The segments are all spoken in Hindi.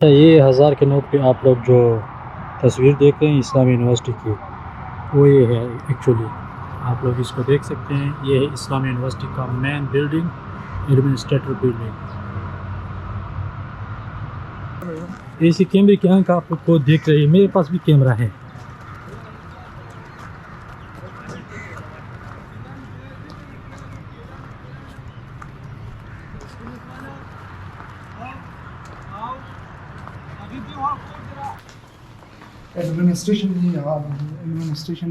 ये 1000 के नोट पे आप लोग जो तस्वीर देख रहे हैं इस्लामी यूनिवर्सिटी की, वो ये है एक्चुअली। आप लोग इसको देख सकते हैं, ये है इस्लामी यूनिवर्सिटी का मेन बिल्डिंग, एडमिनिस्ट्रेटर बिल्डिंग। ऐसी कैमरे की आंख आप लोग को देख रही है, मेरे पास भी कैमरा है। एडमिनिस्ट्रेशन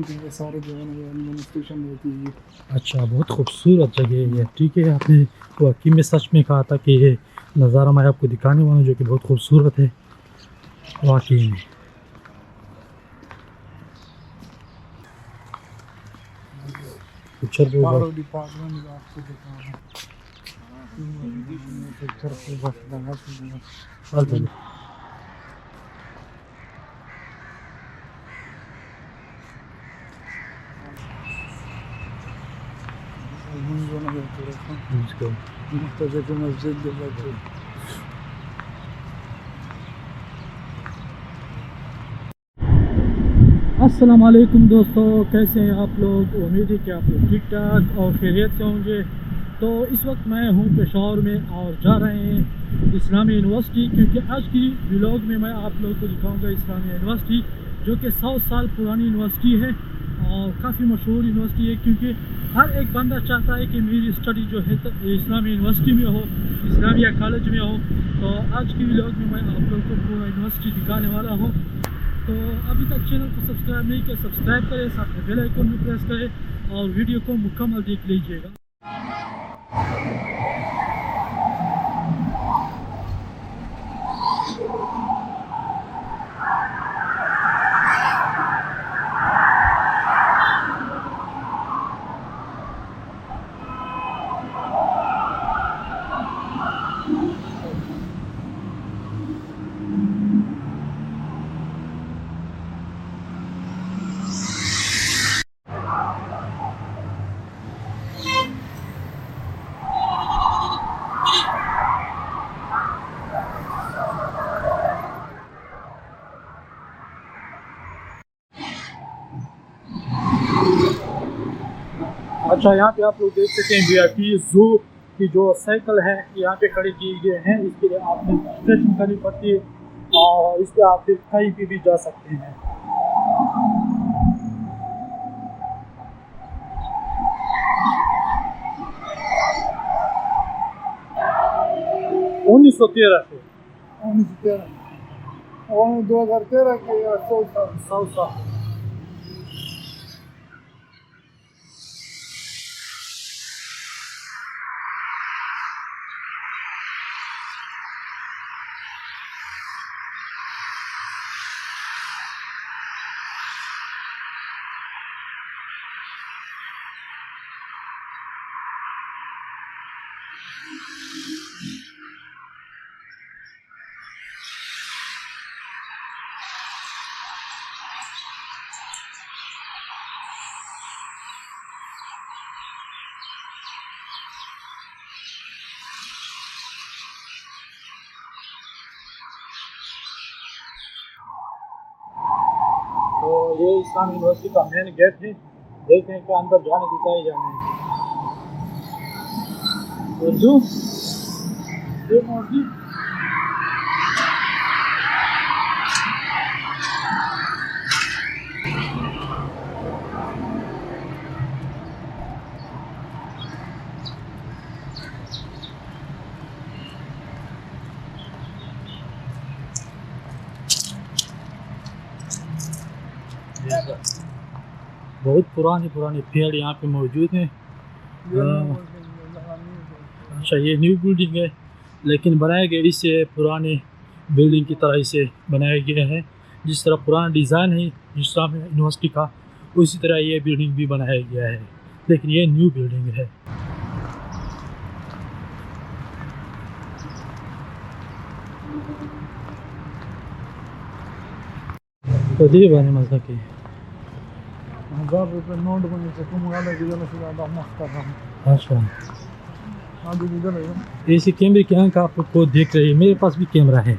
के सारे जो है ना एडमिनिस्ट्रेशन होती है। अच्छा, बहुत खूबसूरत जगह है ये। ठीक है, आपने वाकई में सच में कहा था कि ये नज़ारा मैं आपको दिखाने वाला हूँ, जो कि बहुत खूबसूरत है वाकई में। डिपार्टमेंट आपको दिखाऊंगा। मस्जिद अस्सलाम-ओ-अलैकुम दोस्तों, कैसे हैं आप लोग? उम्मीद है कि आप लोग ठीक ठाक और खैरियत से होंगे। तो इस वक्त मैं हूं पेशावर में और जा रहे हैं इस्लामी यूनिवर्सिटी, क्योंकि आज की व्लॉग में मैं आप लोगों को दिखाऊंगा इस्लामी यूनिवर्सिटी, जो कि 100 साल पुरानी यूनिवर्सिटी है और काफ़ी मशहूर यूनिवर्सिटी है। क्योंकि हर एक बंदा चाहता है कि मेरी स्टडी जो है इस्लामी यूनिवर्सिटी में हो, इस्लामिया कॉलेज में हो। तो आज की व्लॉग में मैं आप लोगों को पूरा यूनिवर्सिटी दिखाने वाला हूँ। तो अभी तक चैनल को सब्सक्राइब नहीं किया, सब्सक्राइब करें, साथ में बेल आइकन भी प्रेस करें और वीडियो को मुकम्मल देख लीजिएगा। अच्छा, यहाँ पे आप लोग देख सकते हैं VIP जू की जो साइकिल है यहाँ पे खड़ी की गए हैं। इसके लिए आपने रजिस्ट्रेशन करनी पड़ती है और इस पर आप फिर कहीं पे भी जा सकते हैं। 1913 से 2013 के 100 साल। तो ये इस्लाम यूनिवर्सिटी का मेन गेट है। देखते हैं कि अंदर जाने देता है या नहीं। बहुत पुरानी पेड़ यहाँ पे मौजूद हैं। अच्छा, ये न्यू बिल्डिंग है, लेकिन बनाया गया इसे पुराने बिल्डिंग की तरह इसे बनाया गया है। जिस तरह पुराना डिज़ाइन है इस्लाम यूनिवर्सिटी का, उसी तरह ये बिल्डिंग भी बनाया गया है, लेकिन ये न्यू बिल्डिंग है। तो ये बने मज़ा की नोट बने से तुम वाला की जगह से ज़्यादा मस्त कर रहा हूँ। अच्छा, ऐसी कैमरे की आंख आप लोग को देख रही है, मेरे पास भी कैमरा है।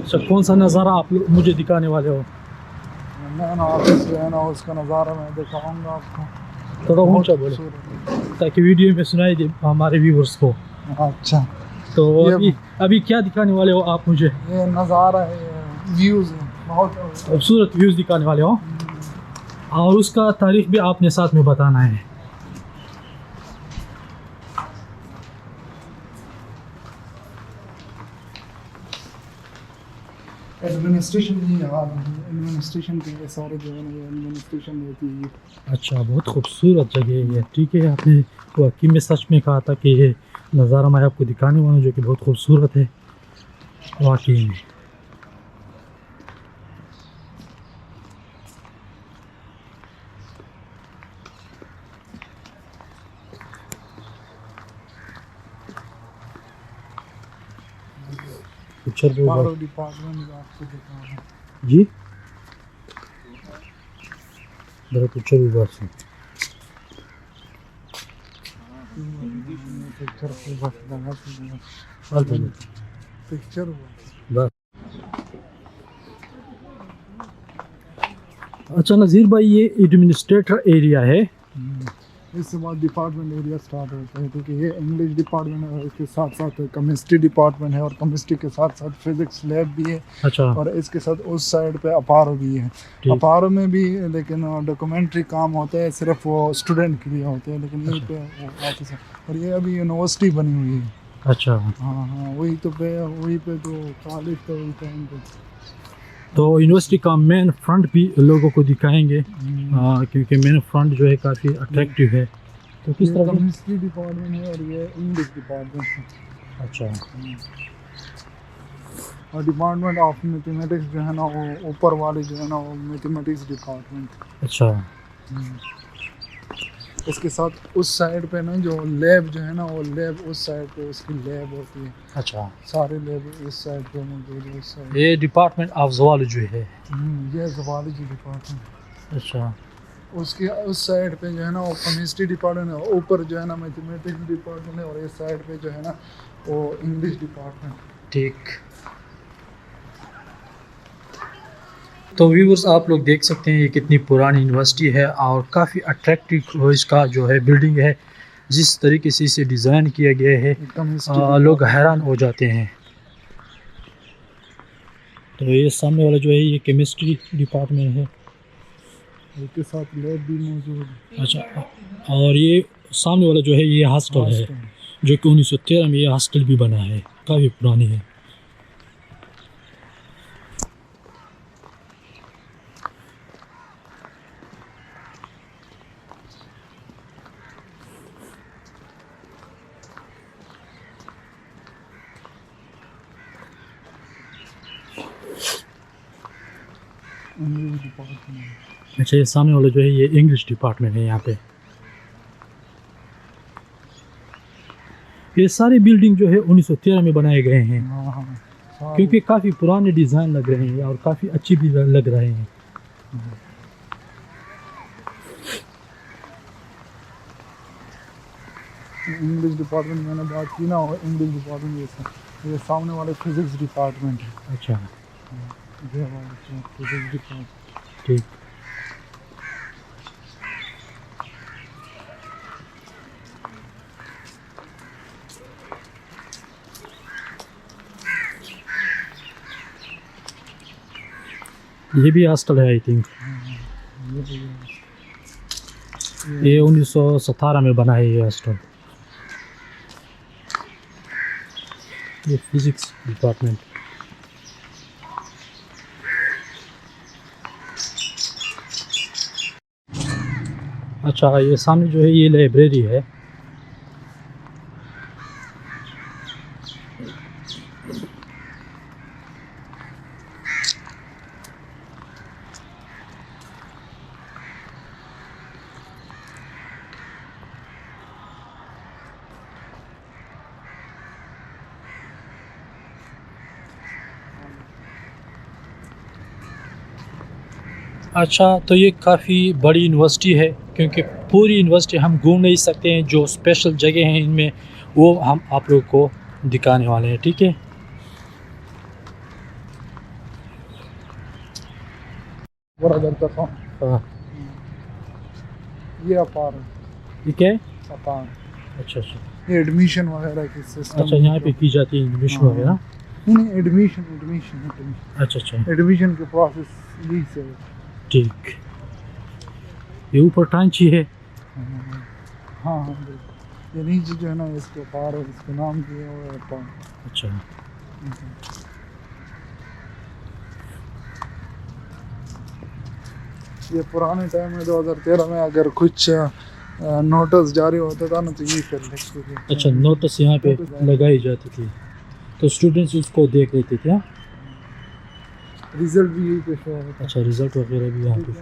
अच्छा, कौन सा नज़ारा आप लोग मुझे दिखाने वाले हो? मैं ना ऑफिस जो है ना उसका नज़ारा मैं दिखाऊंगा आपको थोड़ा ऊंचा बोलो ताकि वीडियो में सुनाई दे हमारे व्यूअर्स को। अच्छा तो अभी क्या दिखाने वाले हो आप मुझे? ये नज़ारा है व्यूज़ है बहुत खूबसूरत व्यूज़ दिखाने वाले हो और उसका तारीख भी आपने साथ में बताना है। एडमिनिस्ट्रेशन ही यार एडमिनिस्ट्रेशन के ये सारे जो है ना ये एडमिनिस्ट्रेशन देती है। अच्छा, बहुत खूबसूरत जगह है ये। ठीक है, आपने वाकई में सच में कहा था कि ये नज़ारा मैं आपको दिखाने वाला हूँ जो कि बहुत खूबसूरत है वाकई में। डिपार्टमेंट आपको दिखाऊंगा जी मेरा पिक्चर भी बस है। पिक्चर बस। अच्छा नज़ीर भाई, ये एडमिनिस्ट्रेटर एरिया है, इसके बाद डिपार्टमेंट एरिया स्टार्ट होता है क्योंकि ये इंग्लिश डिपार्टमेंट है और इसके साथ साथ केमिस्ट्री डिपार्टमेंट है और केमिस्ट्री के साथ साथ फिजिक्स लैब भी है। अच्छा, और इसके साथ उस साइड पे अपारो भी है। अपारो में भी लेकिन डॉक्यूमेंट्री काम होता है सिर्फ वो स्टूडेंट के लिए होते हैं, लेकिन यहीं पे ऑफिस है और ये अभी यूनिवर्सिटी बनी हुई है। अच्छा हाँ हाँ वही पे तो कॉलेज पे वही टाइम पे तो यूनिवर्सिटी का मेन फ्रंट भी लोगों को दिखाएंगे क्योंकि मेन फ्रंट जो है काफ़ी अट्रैक्टिव है। तो किस तरह केमिस्ट्री डिपार्टमेंट है और ये इंग्लिश डिपार्टमेंट है। अच्छा, और डिपार्टमेंट ऑफ मैथमेटिक्स जो है ना वो ऊपर वाले जो है ना वो मैथमेटिक्स डिपार्टमेंट। अच्छा, इसके साथ उस साइड पे ना जो लैब जो है ना वो लैब उस साइड पे उसकी लैब होती है। अच्छा, सारे लैब इस साइड पे मौजूद है। उस साइड ये डिपार्टमेंट ऑफ ज़ूलॉजी है। ये ज़ूलॉजी डिपार्टमेंट। अच्छा, उसके उस साइड पे जो है ना वो केमिस्ट्री डिपार्टमेंट है, ऊपर जो है ना मैथमेटिक्स डिपार्टमेंट है और इस साइड पे जो है ना वो इंग्लिश डिपार्टमेंट। ठीक। तो व्यूअर्स आप लोग देख सकते हैं ये कितनी पुरानी यूनिवर्सिटी है और काफ़ी अट्रैक्टिव इसका जो है बिल्डिंग है, जिस तरीके से इसे डिज़ाइन किया गया है लोग हैरान हो जाते हैं। तो ये सामने वाला जो है ये केमिस्ट्री डिपार्टमेंट है, उसके साथ लैब भी मौजूद है। अच्छा, और ये सामने वाला जो है ये हॉस्टल है जो कि 1913 में ये हॉस्टल भी बना है, काफ़ी पुरानी है। अच्छा, ये सामने वाला जो है ये इंग्लिश डिपार्टमेंट है। यहाँ पे ये सारी बिल्डिंग जो है 1913 में बनाए गए हैं क्योंकि काफ़ी पुराने डिज़ाइन लग रहे हैं और काफ़ी अच्छी भी लग रहे हैं। इंग्लिश डिपार्टमेंट मैंने बात की ना, इंग्लिश डिपार्टमेंट ये सामने वाले फिजिक्स डिपार्टमेंट है। अच्छा, ये वाला फिजिक्स डिपार्टमेंट। ठीक। ये भी हॉस्टल है आई थिंक। ये 1917 में बना है ये हॉस्टल। ये फिजिक्स डिपार्टमेंट। अच्छा, ये सामने जो है ये लाइब्रेरी है। अच्छा, तो ये काफ़ी बड़ी यूनिवर्सिटी है, क्योंकि पूरी यूनिवर्सिटी हम घूम नहीं सकते हैं, जो स्पेशल जगह हैं इनमें वो हम आप लोग को दिखाने वाले हैं, ठीक है। हाँ, ये अपार है। ये क्या है? अपार। अच्छा अच्छा ये एडमिशन वगैरह की सिस्टम। अच्छा, यहाँ पे की जाती है एडमिशन वगैरह। नहीं, एडमिशन एडमिशन अच्छा अच्छा, एडमिशन के प्रोसेस यही से है। ठीक। ये ऊपर टांची है। हाँ हाँ बिल्कुल। ये नीचे जो है ना इसके पार है, इसके नाम दिए हुए हैं पार। अच्छा, ये पुराने टाइम में 2013 में अगर कुछ नोटिस जारी होता था ना तो ये कर लिखते थे। अच्छा, नोटिस यहाँ पे लगाई जाती थी तो स्टूडेंट्स उसको देख लेते थे। हाँ? रिजल्ट भी यही पे शो होता है। अच्छा, रिजल्ट वगैरह भी यहाँ पे।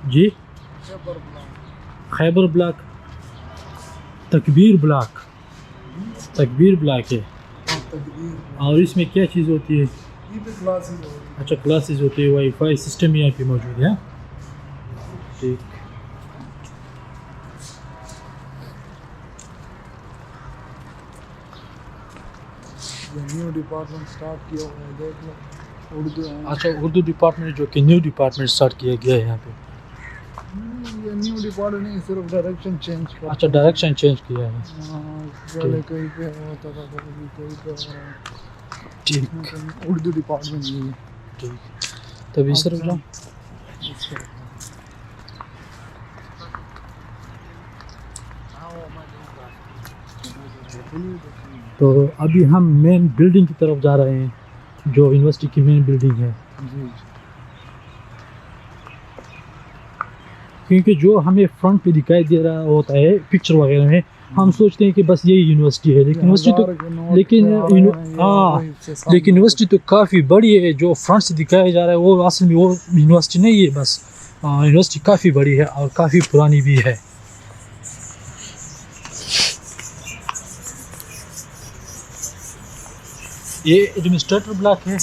जी, खैबर ब्लॉक, तकबीर ब्लॉक, तकबीर ब्लॉक है। और इसमें क्या चीज़ होती है? अच्छा, क्लासेस होती है, वाईफाई सिस्टम यहाँ पे मौजूद है। ठीक। न्यू डिपार्टमेंट स्टार्ट किया हुआ है, देख लो उर्दू है। अच्छा, उर्दू डिपार्टमेंट जो कि न्यू डिपार्टमेंट स्टार्ट किया गया है यहाँ पे। ये न्यू डिपार्टमेंट नहीं, सिर्फ डायरेक्शन चेंज कर। अच्छा, डायरेक्शन चेंज किया है। पहले कहीं पे होता था, कभी कहीं पे हो रहा है। ठीक, उर्दू डिपार्टमेंट ये है। ठीक। तभी सिर्फ जाओ। तो अभी हम मेन बिल्डिंग की तरफ जा रहे हैं, जो यूनिवर्सिटी की मेन बिल्डिंग है। जी। क्योंकि जो हमें फ्रंट पे दिखाई दे रहा होता है पिक्चर वगैरह में, हम सोचते हैं कि बस यही यूनिवर्सिटी है, लेकिन यूनिवर्सिटी तो लेकिन यूनिवर्सिटी तो काफ़ी बड़ी है। जो फ्रंट से दिखाया जा रहा है वो असल में वो यूनिवर्सिटी नहीं है, बस यूनिवर्सिटी काफ़ी बड़ी है और काफ़ी पुरानी भी है। ये एडमिनिस्ट्रेटर ब्लॉक है।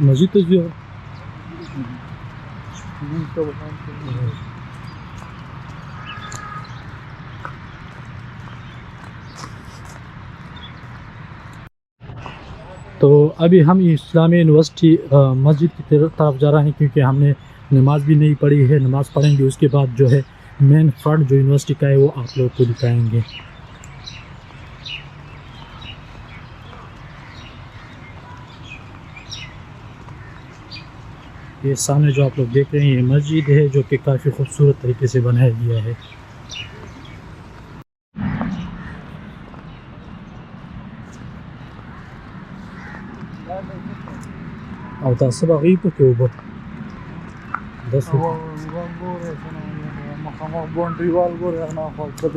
मस्जिद मस्जिद तो भी तो अभी हम इस्लामी यूनिवर्सिटी मस्जिद की तरफ जा रहे हैं, क्योंकि हमने नमाज भी नहीं पढ़ी है। नमाज पढ़ेंगे उसके बाद जो है मेन फ्रंट जो यूनिवर्सिटी का है वो आप लोग को दिखाएंगे। ये सामने जो आप लोग देख रहे हैं ये मस्जिद है, जो कि काफ़ी खूबसूरत तरीके से बनाया गया है। और तासब गरीब के ऊपर 10 बाउंड्री वाल को रहना पड़ता।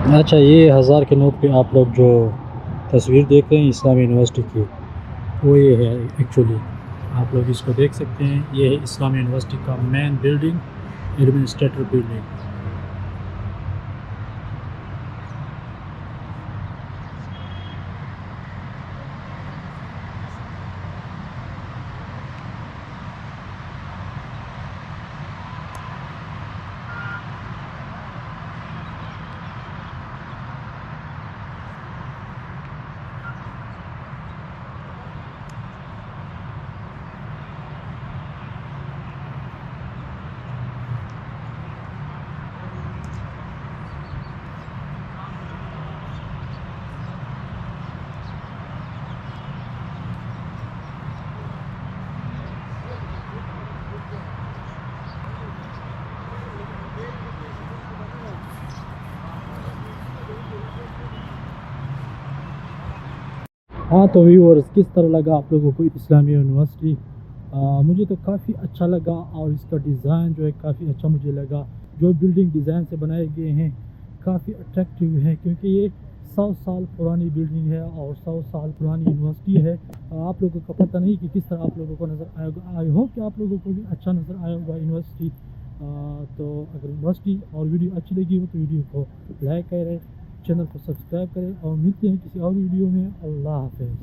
अच्छा, ये 1000 के नोट पे आप लोग जो तस्वीर देख रहे हैं इस्लामी यूनिवर्सिटी की, वो ये है एक्चुअली। आप लोग इसको देख सकते हैं, ये है इस्लामी यूनिवर्सिटी का मेन बिल्डिंग, एडमिनिस्ट्रेटर बिल्डिंग। हाँ, तो व्यूअर्स, किस तरह लगा आप लोगों को इस्लामी यूनिवर्सिटी? मुझे तो काफ़ी अच्छा लगा, और इसका डिज़ाइन जो है काफ़ी अच्छा मुझे लगा। जो बिल्डिंग डिज़ाइन से बनाए गए हैं काफ़ी अट्रैक्टिव है, क्योंकि ये 100 साल पुरानी बिल्डिंग है और 100 साल पुरानी यूनिवर्सिटी है। आप लोगों को पता नहीं कि किस तरह आप लोगों को नज़र आएगा। आई होप कि आप लोगों को भी अच्छा नज़र आया होगा यूनिवर्सिटी। तो अगर यूनिवर्सिटी और वीडियो अच्छी लगी हो तो वीडियो को लाइक करें, चैनल को सब्सक्राइब करें, और मिलते हैं किसी और वीडियो में। अल्लाह हाफ़िज़।